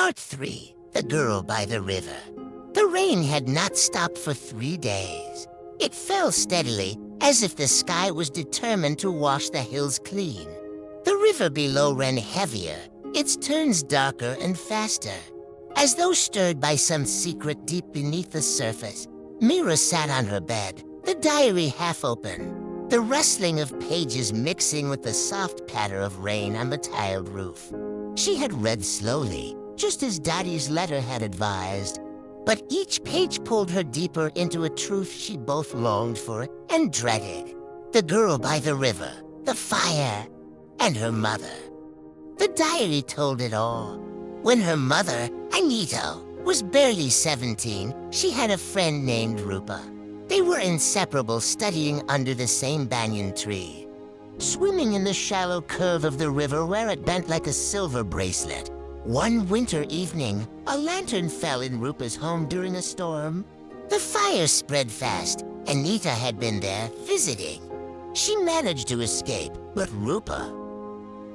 Part 3. The Girl by the River. The rain had not stopped for 3 days. It fell steadily, as if the sky was determined to wash the hills clean. The river below ran heavier, its turns darker and faster. As though stirred by some secret deep beneath the surface, Meera sat on her bed, the diary half open, the rustling of pages mixing with the soft patter of rain on the tiled roof. She had read slowly, just as Daddy's letter had advised, but each page pulled her deeper into a truth she both longed for and dreaded. The girl by the river, the fire, and her mother. The diary told it all. When her mother, Anita, was barely 17, she had a friend named Rupa. They were inseparable, studying under the same banyan tree, swimming in the shallow curve of the river where it bent like a silver bracelet. One winter evening, a lantern fell in Rupa's home during a storm. The fire spread fast. Anita had been there, visiting. She managed to escape, but Rupa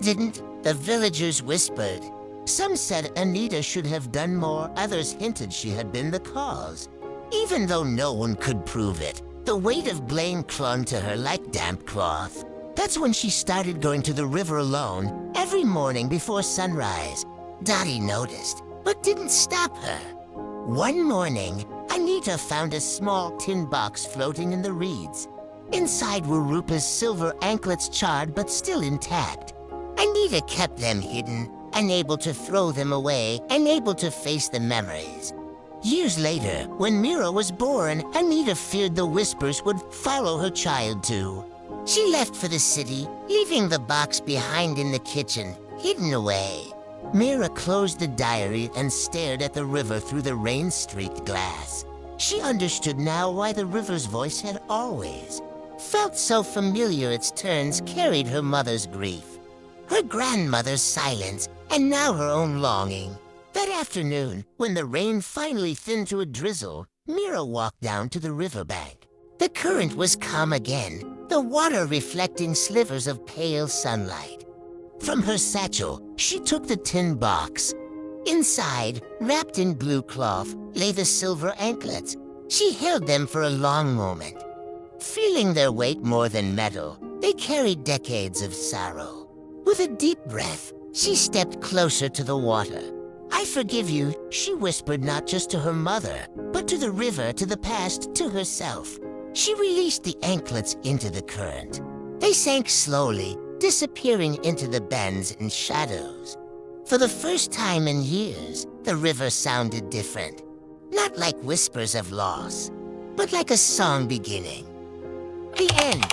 didn't. The villagers whispered. Some said Anita should have done more, others hinted she had been the cause. Even though no one could prove it, the weight of blame clung to her like damp cloth. That's when she started going to the river alone, every morning before sunrise. Dottie noticed, but didn't stop her. One morning, Anita found a small tin box floating in the reeds. Inside were Rupa's silver anklets, charred but still intact. Anita kept them hidden, unable to throw them away, unable to face the memories. Years later, when Meera was born, Anita feared the whispers would follow her child too. She left for the city, leaving the box behind in the kitchen, hidden away. Meera closed the diary and stared at the river through the rain-streaked glass. She understood now why the river's voice had always felt so familiar. Its turns carried her mother's grief, her grandmother's silence, and now her own longing. That afternoon, when the rain finally thinned to a drizzle, Meera walked down to the riverbank. The current was calm again, the water reflecting slivers of pale sunlight. From her satchel, she took the tin box. Inside, wrapped in blue cloth, lay the silver anklets. She held them for a long moment. Feeling their weight more than metal, they carried decades of sorrow. With a deep breath, she stepped closer to the water. "I forgive you," she whispered, not just to her mother, but to the river, to the past, to herself. She released the anklets into the current. They sank slowly, disappearing into the bends and shadows. For the first time in years, the river sounded different. Not like whispers of loss, but like a song beginning. The end.